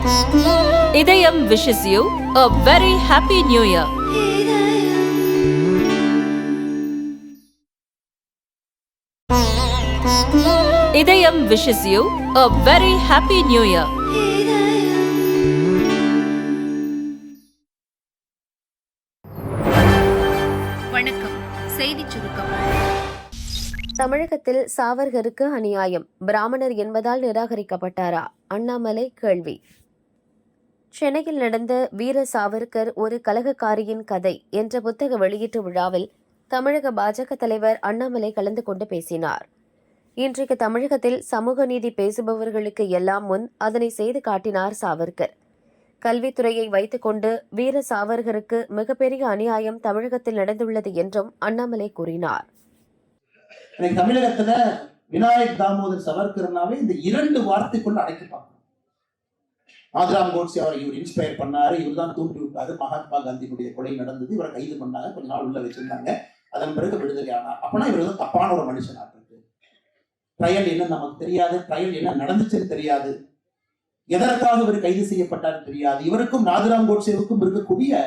இதயம் wishes you a very happy new year. இதயம் wishes you a very happy new year. வணக்கம். செய்திச் சுருக்கம். தமிழகத்தில் சாவர்கருக்கு அநியாயம், பிராமணர் என்பதால் நிராகரிக்கப்பட்டாரா? அண்ணாமலை கேள்வி. சென்னையில் நடந்த வீர சாவர்கர் ஒரு கலகக்காரியின் கதை என்ற புத்தக வெளியீட்டு விழாவில் தமிழக பாஜக தலைவர் அண்ணாமலை கலந்து கொண்டு பேசினார். இன்றைக்கு தமிழகத்தில் சமூக நீதி பேசுபவர்களுக்கு எல்லாம் முன் அதனை செய்து காட்டினார் சாவர்கர். கல்வித்துறையை வைத்துக்கொண்டு வீர சாவர்கருக்கு மிகப்பெரிய அநியாயம் தமிழகத்தில் நடந்துள்ளது என்றும் அண்ணாமலை கூறினார். தமிழகத்துல விநாயக் தாமோதர் சவர்கர்னாவே இந்த 2 வார்த்தைக்குள்ள அடைக்கப்பாங்க. நாதுராம் கோட்சே அவரை இவர் இன்ஸ்பயர் பண்ணாரு, இவர் தான் தூண்டி விட்டாரு. மகாத்மா காந்தியினுடைய கொலை நடந்தது, இவரை கைது பண்ணாங்க, கொஞ்ச நாள் உள்ள வச்சிருந்தாங்க, அதன் பிறகு விடுதலை ஆனார். அப்பனா இவர் வந்து தப்பான ஒரு மனுஷனா இருக்கு. ட்ரையல் என்ன நமக்கு தெரியாது, ட்ரையல் என்ன நடந்துச்சுன்னு தெரியாது, எதற்காக இவர் கைது செய்யப்பட்டார் தெரியாது. இவருக்கும் நாதுராம் கோட்சேவுக்கும் இருக்கக்கூடிய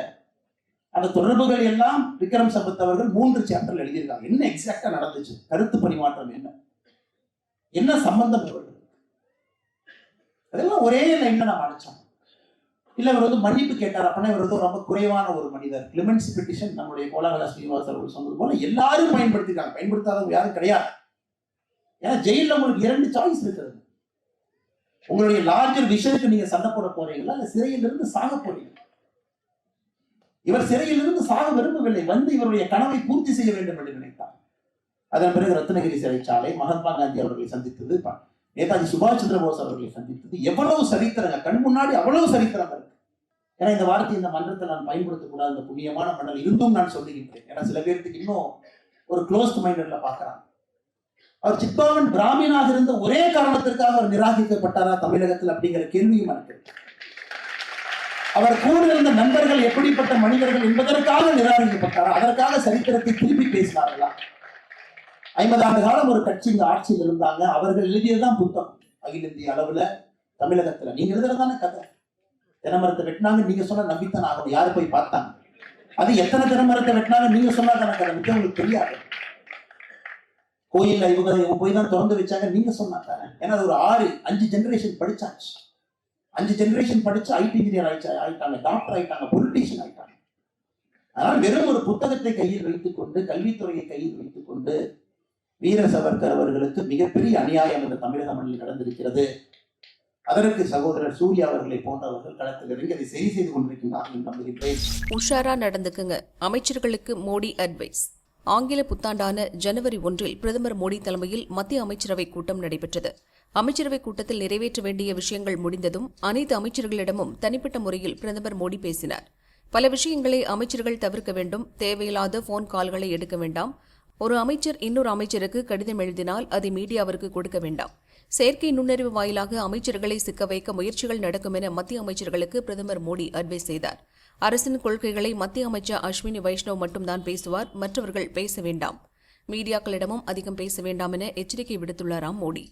அந்த தொடர்புகள் எல்லாம் விக்ரம் சம்பத் அவர்கள் 3 சாப்டர்ல எழுதியிருக்காங்க. என்ன எக்ஸாக்டா நடந்துச்சு, கருத்து பரிமாற்றம் என்ன சம்பந்தம் இவர்கள், அதெல்லாம் ஒரே லைன்ல நான் அடைச்சாங்க. இல்ல இவர் வந்து மன்னிப்பு கேட்டார், அப்படின்னா இவர் வந்து ரொம்ப குறைவான ஒரு மனிதர். கிளிமென்சி பெட்டிஷன் நம்முடைய கோலாகல ஸ்ரீனிவாஸ் அவர்கள் சொன்னது போல எல்லாரும் பயன்படுத்திருக்காங்க, பயன்படுத்தாதவங்க யாரும் கிடையாது. ஏன்னா ஜெயில உங்களுக்கு 2 சாய்ஸ் இருக்கிறது. உங்களுடைய லார்ஜர் விஷயத்துக்கு நீங்க சண்டை போட போறீங்களா, இல்ல சிறையிலிருந்து சாக போறீங்க. இவர் சிறையிலிருந்து சாக விரும்பவில்லை, வந்து இவருடைய கனவை பூர்த்தி செய்ய வேண்டும் என்று நினைத்தார். அதன் பிறகு ரத்னகிரி சிறைச்சாலை, மகாத்மா காந்தி அவர்களை சந்தித்தது, நேதாஜி சுபாஷ் சந்திர போஸ் அவர்களை சந்தித்தது, எவ்வளவு சரித்திரங்க கண் முன்னாடி, அவ்வளவு சரித்திரம் இருக்கு. ஏன்னா இந்த வார்த்தை இந்த மன்றத்தை நான் பயன்படுத்தக்கூடாது, இந்த புண்ணியமான மண்டல் இருந்தும் நான் சொல்லுகின்றேன். ஏன்னா சில பேருக்கு இன்னும் ஒரு க்ளோஸ்ட் மைண்டட்ல பாக்குறாங்க. அவர் சித்பாவன் பிராமினாக இருந்த ஒரே காரணத்திற்காக அவர் நிராகரிக்கப்பட்டாரா தமிழகத்தில் அப்படிங்கிற கேள்வியும் இருக்கு. அவர் கூட இருந்த நண்பர்கள் எப்படிப்பட்ட மனிதர்கள் என்பதற்காக நிராகரிக்கப்பட்டாரா, அதற்காக சரித்திரத்தை திருப்பி பேசினார்களா? 50 ஆண்டு காலம் ஒரு கட்சி இந்த ஆட்சியில் இருந்தாங்க, அவர்கள் எழுதியதுதான் புத்தகம். அகில இந்திய அளவுல தமிழகத்துல நீங்க எழுதுறதான கதை. தினமரத்தை வெட்டினாங்க, நீங்க சொன்ன நம்பித்தான் ஆகணும். யாரு போய் பார்த்தாங்க? அது எத்தனை தினமரத்தை வெட்டினாங்க நீங்க சொன்னாதான கதை, மிக்க உங்களுக்கு தெரியாது. கோயில்ல இவங்க போய் தான் திறந்து வச்சாங்க நீங்க சொன்னாங்க. ஏன்னா அது ஒரு 5 ஜெனரேஷன் படிச்சாச்சு. 5 ஜெனரேஷன் படிச்சு ஐடி இன்ஜினியர் ஆயிட்டாங்க, டாக்டர் ஆயிட்டாங்க, பொலிட்டீஷியன் ஆயிட்டாங்க. அதனால் வெறும் ஒரு புத்தகத்தை கையில் வைத்துக் கொண்டு, கல்வித்துறையை கையில் வைத்துக் கொண்டு வீர சாவர்கர் அவர்களுக்கு மிகப்பெரிய அநியாயம் இந்த தமிழக மண்ணில் நடந்திருக்கிறது. அதற்கு சகோதரர் சூர்யா அவர்களை போன்றவர்கள் களத்தில் இறங்கி அதை சரி செய்து கொண்டிருக்கின்றார்கள் நம்புகின்றேன். உஷாரா நடந்துக்குங்க. அமைச்சர்களுக்கு மோடி அட்வைஸ். ஆங்கில புத்தாண்டான ஜனவரி 1 பிரதமர் மோடி தலைமையில் மத்திய அமைச்சரவை கூட்டம் நடைபெற்றது. அமைச்சரவை கூட்டத்தில் நிறைவேற்ற வேண்டிய விஷயங்கள் முடிந்ததும் அனைத்து அமைச்சர்களிடமும் தனிப்பட்ட முறையில் பிரதமர் மோடி பேசினார். பல விஷயங்களை அமைச்சர்கள் தவிர்க்க வேண்டும், தேவையில்லாத போன் கால்களை எடுக்க வேண்டாம், ஒரு அமைச்சர் இன்னொரு அமைச்சருக்கு கடிதம் எழுதினால் அதை மீடியாவிற்கு கொடுக்க வேண்டாம், செயற்கை நுண்ணறிவு வாயிலாக அமைச்சர்களை சிக்க வைக்க முயற்சிகள் நடக்கும் என மத்திய அமைச்சர்களுக்கு பிரதமர் மோடி அட்வைஸ் செய்தார். அரசின் கொள்கைகளை மத்திய அமைச்சர் அஸ்வினி வைஷ்ணவ் மட்டும்தான் பேசுவார், மற்றவர்கள் பேச வேண்டாம், மீடியாக்களிடமும் அதிகம் பேச வேண்டாம் என எச்சரிக்கை விடுத்துள்ளாராம் மோடி.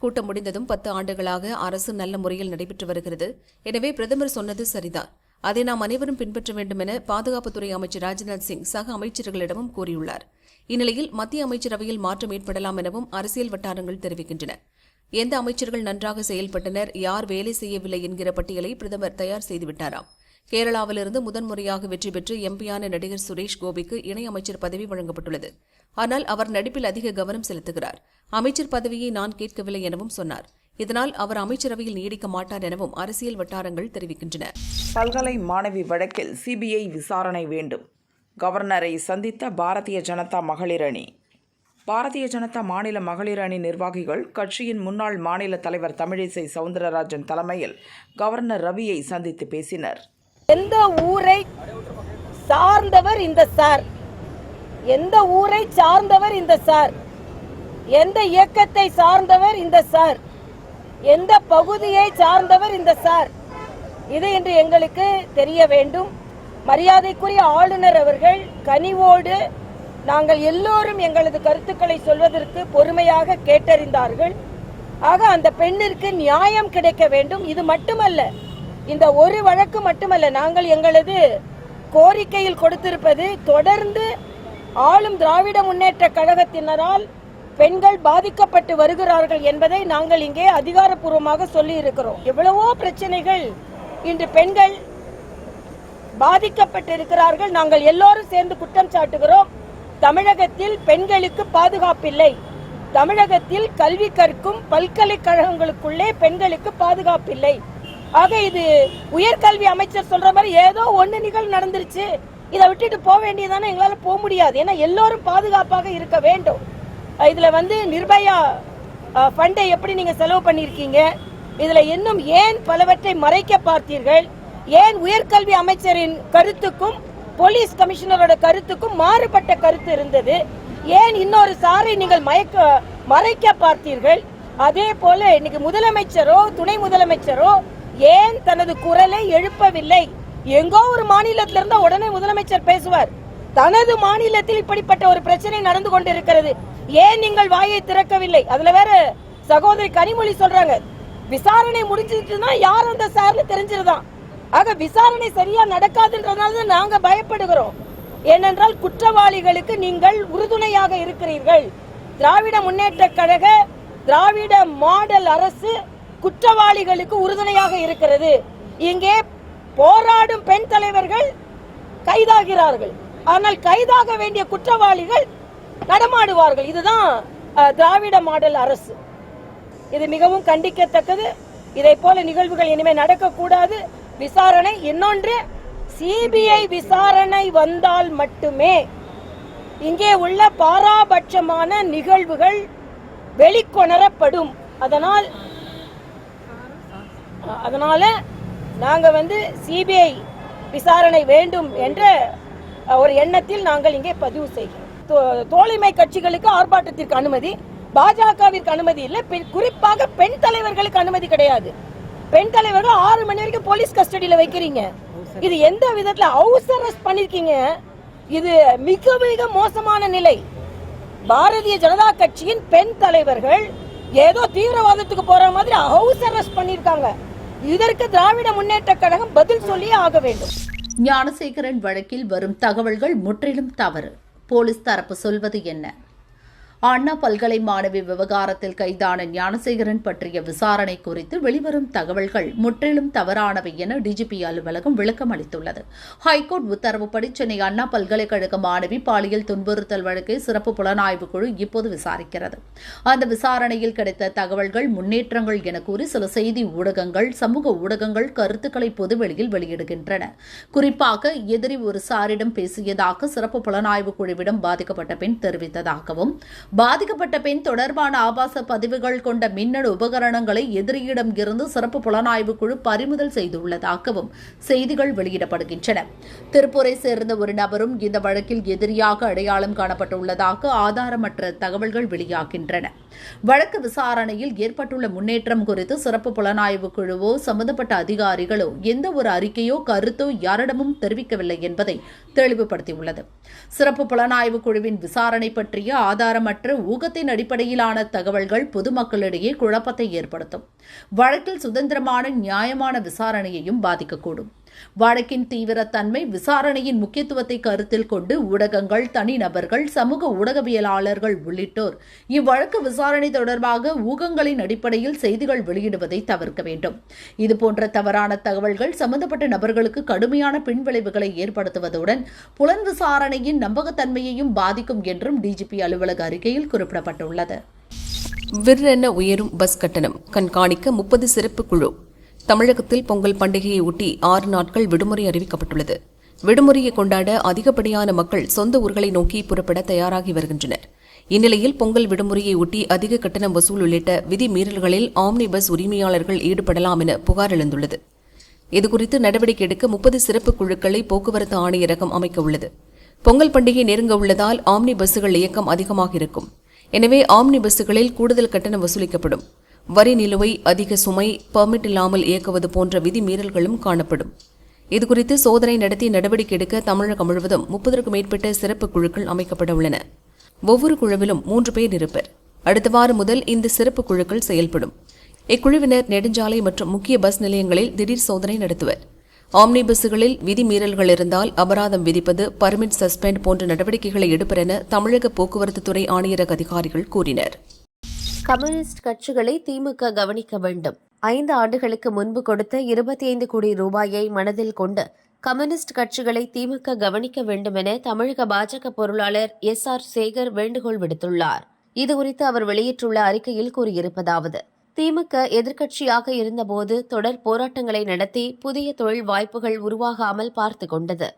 கூட்டம் முடிந்ததும் 10 ஆண்டுகளாக அரசு நல்ல முறையில் நடைபெற்று வருகிறது, எனவே பிரதமர் சொன்னது சரிதான், அதை நாம் அனைவரும் பின்பற்ற வேண்டும் என பாதுகாப்புத்துறை அமைச்சர் ராஜ்நாத் சிங் சக அமைச்சர்களிடமும் கூறியுள்ளார். இந்நிலையில் மத்திய அமைச்சரவையில் மாற்றம் ஏற்படலாம் எனவும் அரசியல் வட்டாரங்கள் தெரிவிக்கின்றன. எந்த அமைச்சர்கள் நன்றாக செயல்பட்டனர், யார் வேலை செய்யவில்லை என்கிற பட்டியலை பிரதமர் தயார் செய்துவிட்டாராம். கேரளாவிலிருந்து முதன்முறையாக வெற்றி பெற்று எம்பியான நடிகர் சுரேஷ் கோபிக்கு இணையமைச்சர் பதவி வழங்கப்பட்டுள்ளது. ஆனால் அவர் நடிப்பில் அதிக கவனம் செலுத்துகிறார். அமைச்சர் பதவியை நான் கேட்கவில்லை எனவும் சொன்னார். இதனால் அவர் அமைச்சரவையில் நீடிக்க மாட்டார் எனவும் அரசியல் வட்டாரங்கள் தெரிவிக்கின்றன. பல்கலை மாணவி வழக்கில் சிபிஐ விசாரணை வேண்டும். கவர்னரை சந்தித்த பாரதிய ஜனதா மகளிர் அணி. பாரதிய ஜனதா மாநில மகளிர் அணி நிர்வாகிகள் கட்சியின் முன்னாள் மாநில தலைவர் தமிழிசை சவுந்தரராஜன் தலைமையில் கவர்னர் ரவியை சந்தித்து பேசினர். எந்த ஊரை சார்ந்தவர் இந்த சார், எந்த ஊரை சார்ந்தவர் இந்த சார், எந்த இயக்கத்தை சார்ந்தவர் இந்த சார், எந்த பகுதியை சார்ந்தவர் இந்த சார், இது இன்று எங்களுக்கு தெரிய வேண்டும். மரியாதைக்குரிய ஆளுநர் அவர்கள் கனிவோடு நாங்கள் எல்லோரும் எங்களது கருத்துக்களை சொல்வதற்கு பொறுமையாக கேட்டறிந்தார்கள். ஆக அந்த பெண்ணிற்கு நியாயம் கிடைக்க வேண்டும். இது மட்டுமல்ல, இந்த ஒரு வழக்கு மட்டுமல்ல, நாங்கள் எங்களது கோரிக்கையில் கொடுத்திருப்பது தொடர்ந்து ஆளும் திராவிட முன்னேற்ற கழகத்தினரால் பெண்கள் பாதிக்கப்பட்டு வருகிறார்கள் என்பதை நாங்கள் இங்கே அதிகாரப்பூர்வமாக சொல்லி இருக்கிறோம். எவ்வளவோ பிரச்சனைகள் இன்று பெண்கள் பாதிக்கப்பட்டிருக்கிறார்கள். நாங்கள் எல்லோரும் சேர்ந்து குற்றம் சாட்டுகிறோம். தமிழகத்தில் பெண்களுக்கு பாதுகாப்பில்லை. தமிழகத்தில் கல்வி கற்கும் பல்கலைக்கழகங்களுக்குள்ளே பெண்களுக்கு பாதுகாப்பில்லை. ஆக இது உயர்கல்வி அமைச்சர் சொல்ற மாதிரி ஏதோ ஒன்று நிகழ்வு நடந்துருச்சு, இதை விட்டுட்டு போக வேண்டியதானே. எங்களால் போக முடியாது. ஏன்னா எல்லோரும் பாதுகாப்பாக இருக்க வேண்டும். இதுல நிர்பயா ஃபண்டை எப்படி நீங்க செலவு பண்ணிருக்கீங்க? இதுல இன்னும் ஏன் பலவற்றை மறைக்க பார்த்தீர்கள்? ஏன் உயர்கல்வி அமைச்சரின் கருத்துக்கும் போலீஸ் கமிஷனரோட கருத்துக்கும் மாறுபட்ட கருத்து இருந்தது? ஏன் இன்னொரு சாரை நீங்கள் மறைக்க பார்த்தீர்கள்? அதே போல இன்னைக்கு முதலமைச்சரோ துணை முதலமைச்சரோ ஏன் தனது குரலை எழுப்பவில்லை? எங்கோ ஒரு மாநிலத்தில இருந்தா உடனே முதலமைச்சர் பேசுவார். தனது மாநிலத்தில் இப்படிப்பட்ட ஒரு பிரச்சனை நடந்து கொண்டிருக்கிறது, ஏன் நீங்கள் வாயை திறக்கவில்லை? அதுல வேற சகோதரி கனிமொழி சொல்றாங்க, விசாரணை முடிஞ்சிட்டுனா யார் அந்த சார்னு தெரிஞ்சிருதான். ஆக விசாரணை சரியா நடக்காதுன்றதுனால நாங்க பயப்படுகிறோம். ஏனென்றால் குற்றவாளிகளுக்கு நீங்கள் உறுதுணையாக இருக்கிறீர்கள். திராவிட முன்னேற்ற கழக திராவிட மாடல் அரசு குற்றவாளிகளுக்கு உறுதுணையாக இருக்கிறது. இங்கே போராடும் பெண் தலைவர்கள் கைதாகிறார்கள், ஆனால் கைதாக வேண்டிய குற்றவாளிகள் நடமாடுவார்கள். இதுதான் திராவிட மாடல் அரசு. இது மிகவும் கண்டிக்கத்தக்கது. இதை போல நிகழ்வுகள் இனிமேல் நடக்கக்கூடாது. விசாரணை, இன்னொன்று சிபிஐ விசாரணை வந்தால் மட்டுமே இங்கே உள்ள பாராபட்சமான நிகழ்வுகள் வெளிக்கொணரப்படும். அதனால நாங்க சிபிஐ விசாரணை வேண்டும் என்ற ஒரு எண்ணத்தில் நாங்கள் இங்கே பதிவு செய்கிறோம். தோழமை கட்சிகளுக்கு ஆர்ப்பாட்டத்திற்கு அனுமதி, பாஜகவிற்கு அனுமதி இல்லை. குறிப்பாக பெண் தலைவர்களுக்கு அனுமதி கிடையாது. பெண் தலைவர்கள் 6 மணி வரைக்கும் போலீஸ் கஸ்டடியில வைக்கிறீங்க. இது எந்த விதத்துல ஹவுஸ் அரெஸ்ட் பண்ணிருக்கீங்க? இது மிக மிக மோசமான நிலை. பாரதிய ஜனதா கட்சியின் பெண் தலைவர்கள் ஏதோ தீவிரவாதத்துக்கு போற மாதிரி ஹவுஸ் அரெஸ்ட் பண்ணிருக்காங்க. இதற்கு திராவிட முன்னேற்ற கழகம் பதில் சொல்லியே ஆக வேண்டும். ஞானசேகரன் வழக்கில் வரும் தகவல்கள் முற்றிலும் தவறு. போலீஸ் தரப்பு சொல்வது என்ன? அண்ணா பல்கலை மாணவி விவகாரத்தில் கைதான ஞானசேகரன் பற்றிய விசாரணை குறித்து வெளிவரும் தகவல்கள் முற்றிலும் தவறானவை என டிஜிபி அலுவலகம் விளக்கம் அளித்துள்ளது. ஹைகோர்ட் உத்தரவுப்படி சென்னை அண்ணா பல்கலைக்கழக மாணவி பாலியல் துன்புறுத்தல் வழக்கை சிறப்பு புலனாய்வு குழு இப்போது விசாரிக்கிறது. அந்த விசாரணையில் கிடைத்த தகவல்கள் முன்னேற்றங்கள் என கூறி சில செய்தி ஊடகங்கள், சமூக ஊடகங்கள் கருத்துக்களை பொதுவெளியில் வெளியிடுகின்றன. குறிப்பாக எதிரி ஒரு சாரிடம் பேசியதாக சிறப்பு புலனாய்வு குழுவிடம் பாதிக்கப்பட்ட பெண் தெரிவித்ததாகவும், பாதிக்கப்பட்ட பெண் தொடர்பான ஆபாச பதிவுகள் கொண்ட மின்னணு உபகரணங்களை எதிரியிடம் இருந்து சிறப்பு புலனாய்வு குழு பறிமுதல் செய்துள்ளதாகவும் செய்திகள் வெளியிடப்படுகின்றன. திருப்பூரை சேர்ந்த ஒரு நபரும் இந்த வழக்கில் எதிரியாக அடையாளம் காணப்பட்டுள்ளதாக ஆதாரமற்ற தகவல்கள் வெளியாகின்றன. வழக்கு விசாரணையில் ஏற்பட்டுள்ள முன்னேற்றம் குறித்து சிறப்பு புலனாய்வு குழுவோ சம்பந்தப்பட்ட அதிகாரிகளோ எந்த ஒரு அறிக்கையோ கருத்தோ யாரிடமும் தெரிவிக்கவில்லை என்பதை தெளிவுபடுத்தியுள்ளது. சிறப்பு புலனாய்வு குழுவின் விசாரணை பற்றிய ஆதாரமற்ற ஊகத்தின் அடிப்படையிலான தகவல்கள் பொதுமக்களிடையே குழப்பத்தை ஏற்படுத்தும். வழக்கில் சுதந்திரமான நியாயமான விசாரணையையும் பாதிக்கக்கூடும். வழக்கின் தீவிரத்தன்மை, விசாரணையின் முக்கியத்துவத்தை கருத்தில் கொண்டு ஊடகங்கள், தனிநபர்கள், சமூக ஊடகவியலாளர்கள் உள்ளிட்டோர் இவ்வழக்கு விசாரணை தொடர்பாக ஊகங்களின் அடிப்படையில் செய்திகள் வெளியிடுவதை தவிர்க்க வேண்டும். இதுபோன்ற தவறான தகவல்கள் சம்பந்தப்பட்ட நபர்களுக்கு கடுமையான பின்விளைவுகளை ஏற்படுத்துவதுடன் புலன் விசாரணையின் நம்பகத்தன்மையையும் பாதிக்கும் என்றும் டிஜிபி அலுவலக அறிக்கையில் குறிப்பிடப்பட்டுள்ளது. விற்றென உயரும் பஸ் கட்டணம் கண்காணிக்க 30 சிறப்பு குழு. தமிழகத்தில் பொங்கல் பண்டிகையை ஒட்டி 6 நாட்கள் விடுமுறை அறிவிக்கப்பட்டுள்ளது. விடுமுறையை கொண்டாட அதிகப்படியான மக்கள் சொந்த ஊர்களை நோக்கி புறப்பட தயாராகி வருகின்றனர். இந்நிலையில் பொங்கல் விடுமுறையை ஒட்டி அதிக கட்டணம் வசூல் உள்ளிட்ட விதி மீறல்களில் ஆம்னி பஸ் உரிமையாளர்கள் ஈடுபடலாம் என புகார் எழுந்துள்ளது. இதுகுறித்து நடவடிக்கை எடுக்க 30 சிறப்பு குழுக்களை போக்குவரத்து ஆணையரகம் அமைக்க உள்ளது. பொங்கல் பண்டிகை நெருங்க உள்ளதால் ஆம்னி பஸ்சுகள் இயக்கம் அதிகமாக இருக்கும். எனவே ஆம்னி பஸ்சுகளில் கூடுதல் கட்டணம் வசூலிக்கப்படும். வரி நிலுவை, அதிக சுமை, பெர்மிட் இல்லாமல் இயக்குவது போன்ற விதி மீறல்களும் காணப்படும். இதுகுறித்து சோதனை நடத்தி நடவடிக்கை எடுக்க தமிழகம் முழுவதும் 30க்கும் மேற்பட்ட சிறப்பு குழுக்கள் அமைக்கப்பட உள்ளன. ஒவ்வொரு குழுவிலும் 3 பேர் இருப்பர். அடுத்த வாரம் முதல் இந்த சிறப்பு குழுக்கள் செயல்படும். இக்குழுவினர் நெடுஞ்சாலை மற்றும் முக்கிய பஸ் நிலையங்களில் திடீர் சோதனை நடத்துவர். ஆம்னி பஸ்களில் விதிமீறல்கள் இருந்தால் அபராதம் விதிப்பது, பர்மிட் சஸ்பெண்ட் போன்ற நடவடிக்கைகளை எடுப்பர் என தமிழக போக்குவரத்து துறை ஆணையரக அதிகாரிகள் கூறினர். கம்யூனிஸ்ட் கட்சிகளை திமுக கவனிக்க வேண்டும். 5 ஆண்டுகளுக்கு முன்பு கொடுத்த 25 கோடி ரூபாயை மனதில் கொண்டு கம்யூனிஸ்ட் கட்சிகளை திமுக கவனிக்க வேண்டும் என தமிழக பாஜக பொருளாளர் SR சேகர் வேண்டுகோள் விடுத்துள்ளார். இதுகுறித்து அவர் வெளியிட்டுள்ள அறிக்கையில் கூறியிருப்பதாவது: திமுக எதிர்க்கட்சியாக இருந்தபோது தொடர் போராட்டங்களை நடத்தி புதிய தொழில் வாய்ப்புகள் உருவாகாமல் பார்த்து கொண்டது.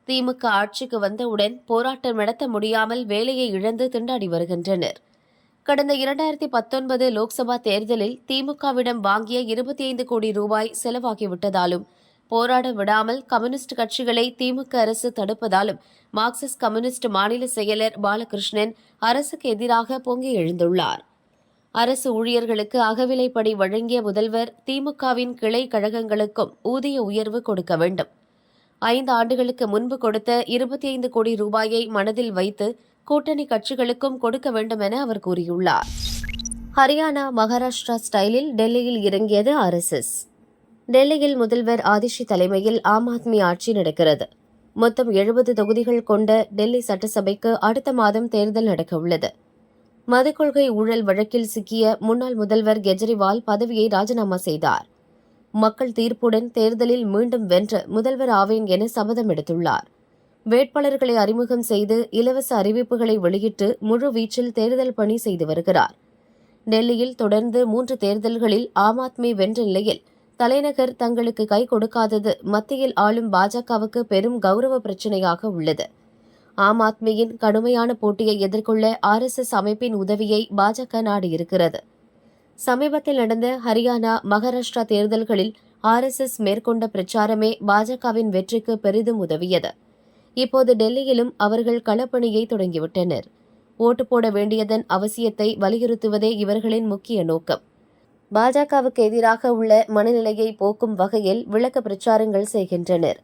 திமுக ஆட்சிக்கு வந்தவுடன் போராட்டம் நடத்த முடியாமல் வேலையை இழந்து திண்டாடி வருகின்றனர். கடந்த 2019 லோக்சபா தேர்தலில் திமுகவிடம் வாங்கிய 25 கோடி ரூபாய் செலவாகிவிட்டதாலும், போராட விடாமல் கம்யூனிஸ்ட் கட்சிகளை திமுக அரசு தடுப்பதாலும் மார்க்சிஸ்ட் கம்யூனிஸ்ட் மாநில செயலர் பாலகிருஷ்ணன் அரசுக்கு எதிராக பொங்கி எழுந்துள்ளார். அரசு ஊழியர்களுக்கு அகவிலைப்படி வழங்கிய முதல்வர் திமுகவின் கிளை கழகங்களுக்கும் ஊதிய உயர்வு கொடுக்க வேண்டும். 5 ஆண்டுகளுக்கு முன்பு கொடுத்த 25 கோடி ரூபாயை மனதில் வைத்து கூட்டணி கட்சிகளுக்கும் கொடுக்க வேண்டும் என அவர் கூறியுள்ளார். ஹரியானா, மகாராஷ்டிரா ஸ்டைலில் டெல்லியில் இறங்கியது RSS. டெல்லியில் முதல்வர் ஆதிஷி தலைமையில் ஆம் ஆத்மி ஆட்சி நடக்கிறது. மொத்தம் 70 தொகுதிகள் கொண்ட டெல்லி சட்டசபைக்கு அடுத்த மாதம் தேர்தல் நடக்கவுள்ளது. மதுக்கொள்கை ஊழல் வழக்கில் சிக்கிய முன்னாள் முதல்வர் கெஜ்ரிவால் பதவியை ராஜினாமா செய்தார். மக்கள் தீர்ப்புடன் தேர்தலில் மீண்டும் வென்று முதல்வர் ஆவேன் என சபதம் எடுத்துள்ளார். வேட்பாளர்களை அறிமுகம் செய்து இலவச அறிவிப்புகளை வெளியிட்டு முழு வீச்சில் தேர்தல் பணி செய்து வருகிறார். டெல்லியில் தொடர்ந்து 3 தேர்தல்களில் ஆம் ஆத்மி வென்ற நிலையில் தலைநகர் தங்களுக்கு கை கொடுக்காதது மத்தியில் ஆளும் பாஜகவுக்கு பெரும் கௌரவ பிரச்சினையாக உள்ளது. ஆம் ஆத்மியின் கடுமையான போட்டியை எதிர்கொள்ள RSS அமைப்பின் உதவியை பாஜக நாடியிருக்கிறது. சமீபத்தில் நடந்த ஹரியானா, மகாராஷ்டிரா தேர்தல்களில் RSS மேற்கொண்ட பிரச்சாரமே பாஜகவின் வெற்றிக்கு பெரிதும் உதவியது. இப்போது டெல்லியிலும் அவர்கள் களப்பணியை தொடங்கிவிட்டனர். ஓட்டு போட வேண்டியதன் அவசியத்தை வலியுறுத்துவதே இவர்களின் முக்கிய நோக்கம். பாஜகவுக்கு எதிராக உள்ள மனநிலையை போக்கும் வகையில் விளக்க பிரச்சாரங்கள் செய்கின்றனர்.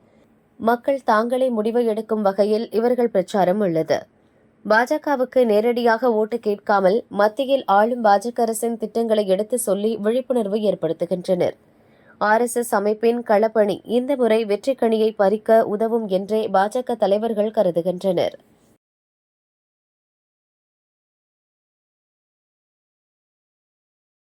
மக்கள் தாங்களே முடிவை எடுக்கும் வகையில் இவர்கள் பிரச்சாரம் உள்ளது. பாஜகவுக்கு நேரடியாக ஓட்டு கேட்காமல் மத்தியில் ஆளும் பாஜக அரசின் திட்டங்களை எடுத்து சொல்லி விழிப்புணர்வு ஏற்படுத்துகின்றனர். RSS அமைப்பின் களப்பணி இந்த முறை வெற்றிக்கனியை பறிக்க உதவும் என்றே பாஜக தலைவர்கள் கருதுகின்றனர்.